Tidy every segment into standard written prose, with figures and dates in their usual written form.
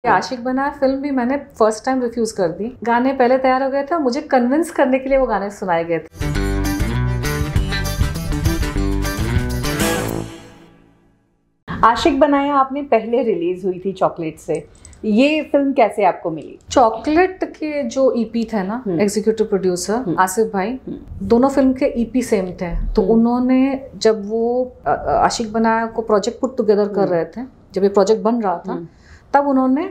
आशिक बनाया फिल्म भी मैंने फर्स्ट टाइम रिफ्यूज कर दी। गाने पहले तैयार हो गए थे, मुझे कन्विंस करने के लिए वो गाने सुनाए गए थे। आशिक बनाया आपने पहले रिलीज हुई थी चॉकलेट से, ये फिल्म कैसे आपको मिली? चॉकलेट के जो ईपी थे ना, एग्जीक्यूटिव प्रोड्यूसर आसिफ भाई, दोनों फिल्म के ईपी सेम थे। तो उन्होंने जब वो आशिक बनाया को प्रोजेक्ट पुट टुगेदर कर रहे थे, जब ये प्रोजेक्ट बन रहा था, तब उन्होंने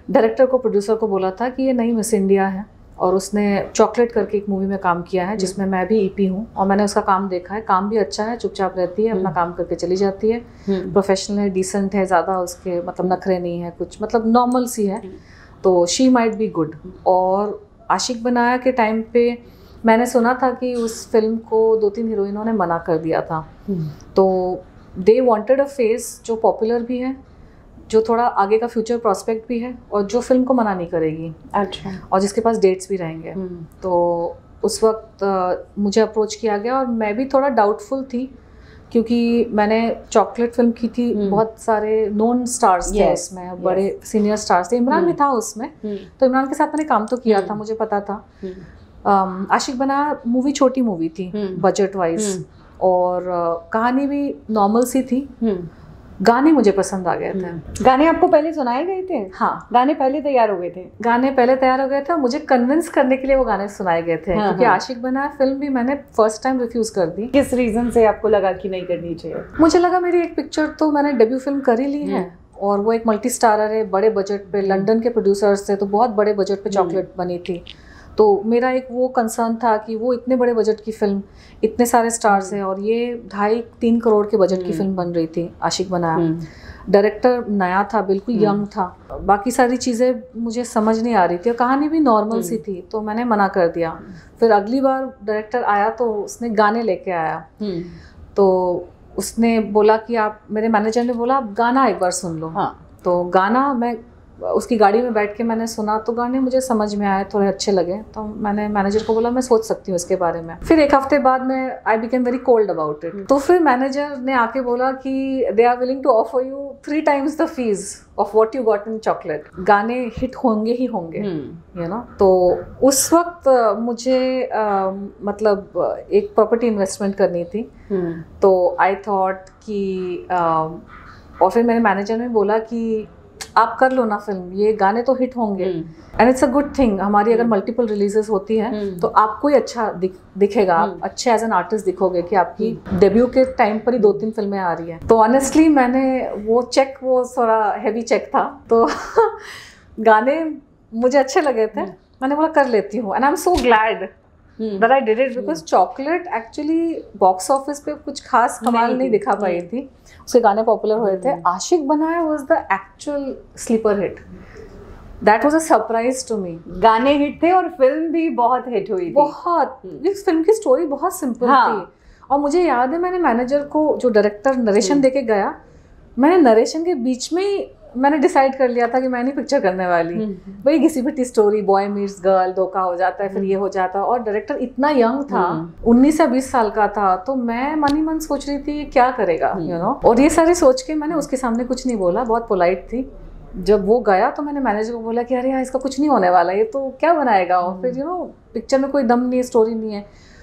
डायरेक्टर को, प्रोड्यूसर को बोला था कि ये नई मिस इंडिया है और उसने चॉकलेट करके एक मूवी में काम किया है जिसमें मैं भी ईपी हूँ और मैंने उसका काम देखा है। काम भी अच्छा है, चुपचाप रहती है, अपना काम करके चली जाती है, प्रोफेशनल है, डिसेंट है, ज़्यादा उसके मतलब नखरे नहीं है, कुछ मतलब नॉर्मल सी है, तो शी माइट बी गुड। और आशिक बनाया के टाइम पे मैंने सुना था कि उस फिल्म को 2-3 हीरोइनों ने मना कर दिया था, तो दे वॉन्टेड अ फेस जो पॉपुलर भी है, जो थोड़ा आगे का फ्यूचर प्रॉस्पेक्ट भी है और जो फिल्म को मना नहीं करेगी। अच्छा। और जिसके पास डेट्स भी रहेंगे। तो उस वक्त मुझे अप्रोच किया गया और मैं भी थोड़ा डाउटफुल थी क्योंकि मैंने चॉकलेट फिल्म की थी, बहुत सारे नोन स्टार्स थे उसमें, बड़े सीनियर स्टार्स थे, इमरान भी था उसमें, तो इमरान के साथ मैंने काम तो किया था, मुझे पता था। आशिक बनाया मूवी छोटी मूवी थी बजट वाइज और कहानी भी नॉर्मल सी थी। गाने मुझे पसंद आ गए थे। गाने आपको पहले सुनाए गए थे? हाँ, गाने पहले तैयार हो गए थे? गाने पहले तैयार हो गए थे, मुझे कन्विंस करने के लिए वो गाने सुनाए गए थे। क्योंकि आशिक बनाया फिल्म भी मैंने फर्स्ट टाइम रिफ्यूज कर दी। किस रीजन से आपको लगा कि नहीं करनी चाहिए? मुझे लगा मेरी एक पिक्चर तो मैंने डेब्यू फिल्म कर ही ली है और वो एक मल्टी स्टारर है, बड़े बजट पे, लंदन के प्रोड्यूसर्स थे, तो बहुत बड़े बजट पे चॉकलेट बनी थी। तो मेरा एक वो कंसर्न था कि वो इतने बड़े बजट की फिल्म, इतने सारे स्टार्स हैं और ये 2.5-3 करोड़ के बजट की फिल्म बन रही थी आशिक बनाया। डायरेक्टर नया था, बिल्कुल यंग था, बाकी सारी चीज़ें मुझे समझ नहीं आ रही थी और कहानी भी नॉर्मल सी थी, तो मैंने मना कर दिया। फिर अगली बार डायरेक्टर आया तो उसने गाने लेके आया, तो उसने बोला कि आप, मेरे मैनेजर ने बोला आप गाना एक बार सुन लो। तो गाना मैं उसकी गाड़ी में बैठ के मैंने सुना, तो गाने मुझे समझ में आए, थोड़े अच्छे लगे, तो मैंने मैनेजर को बोला मैं सोच सकती हूँ इसके बारे में। फिर एक हफ्ते बाद में I became very cold about it. तो फिर मैनेजर ने आके बोला कि they are willing to offer you 3 times the fees of what you got in chocolate. गाने हिट होंगे ही होंगे, यू नो। तो उस वक्त मुझे मतलब एक प्रॉपर्टी इन्वेस्टमेंट करनी थी, तो आई थॉट कि और फिर मेरे मैनेजर ने बोला कि आप कर लो ना फिल्म, ये गाने तो हिट होंगे and it's a good thing. हमारी अगर मल्टीपल रिलीजेस होती है तो आपको ही अच्छा दिखेगा, आप अच्छे एज एन आर्टिस्ट दिखोगे कि आपकी डेब्यू के टाइम पर ही 2-3 फिल्में आ रही हैं। तो ऑनेस्टली मैंने वो थोड़ा हैवी चेक था, तो गाने मुझे अच्छे लगे थे, मैंने बोला कर लेती हूँ and I am so glad that I did it because chocolate actually box office पे कुछ खास कमाल नहीं दिखा पाई थी, उसके गाने पॉपुलर हुए थे। आशिक बनाया was the actual sleeper hit. That was a surprise to me. गाने हिट थे और फिल्म भी बहुत हिट हुई थी। बहुत, इस फिल्म की स्टोरी बहुत सिंपल थी और मुझे याद है मैंने मैनेजर को, जो डायरेक्टर नरेशन देके गया, मैंने नरेशन के बीच में ही मैंने डिसाइड कर लिया था कि मैं नहीं पिक्चर करने वाली, वही घिसी पिटी स्टोरी, बॉय मीट्स गर्ल, धोखा हो जाता है, फिर ये हो जाता है। और डायरेक्टर इतना यंग था, 19 या 20 साल का था, तो मैं मन ही मन सोच रही थी क्या करेगा, यू नो। और ये सारी सोच के मैंने उसके सामने कुछ नहीं बोला, बहुत पोलाइट थी। जब वो गया तो मैंने मैनेजर को बोला कि अरे यार इसका कुछ नहीं होने वाला, ये तो क्या बनाएगा, और फिर यू नो पिक्चर में कोई दम नहीं है, स्टोरी नहीं है।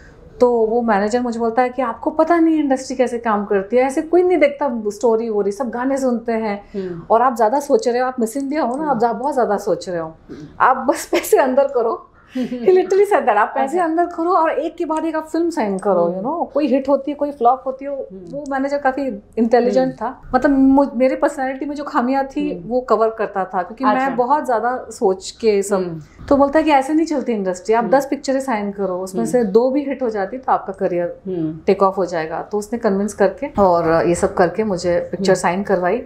तो वो मैनेजर मुझे बोलता है कि आपको पता नहीं है इंडस्ट्री कैसे काम करती है, ऐसे कोई नहीं देखता स्टोरी वोरी, सब गाने सुनते हैं और आप ज़्यादा सोच रहे हो, आप मिस इंडिया हो ना, आप बहुत ज़्यादा सोच रहे हो, आप बस पैसे अंदर करो। लिटरली सेड दैट, आप पैसे अंदर करो और एक के बाद एक आप फिल्म साइन करो, यू नो। कोई हिट होती है, कोई फ्लॉप होती है। वो मैनेजर काफी इंटेलिजेंट था, मतलब मेरे पर्सनालिटी में जो खामियां थी वो कवर करता था, क्योंकि मैं बहुत ज्यादा सोच के सब। तो बोलता है कि ऐसे नहीं चलती इंडस्ट्री, आप 10 पिक्चरें साइन करो, उसमें से 2 भी हिट हो जाती तो आपका करियर टेक ऑफ हो जाएगा। तो उसने कन्विंस करके और ये सब करके मुझे पिक्चर साइन करवाई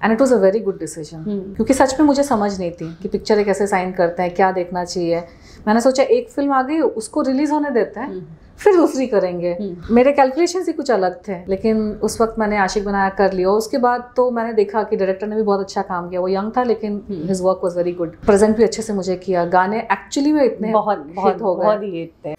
and it was a very good decision, क्योंकि सच में मुझे समझ नहीं थी कि पिक्चरें कैसे साइन करते हैं, क्या देखना चाहिए। मैंने सोचा एक फिल्म आ गई, उसको रिलीज होने देते हैं, फिर दूसरी करेंगे। मेरे कैलकुलेशंस ही कुछ अलग थे, लेकिन उस वक्त मैंने आशिक बनाया कर लिया। उसके बाद तो मैंने देखा कि डायरेक्टर ने भी बहुत अच्छा काम किया, वो यंग था लेकिन his work was very good, present भी अच्छे से मुझे किया, गाने एक्चुअली में इतने बहुत हो गए, बहुत ही हिट थे।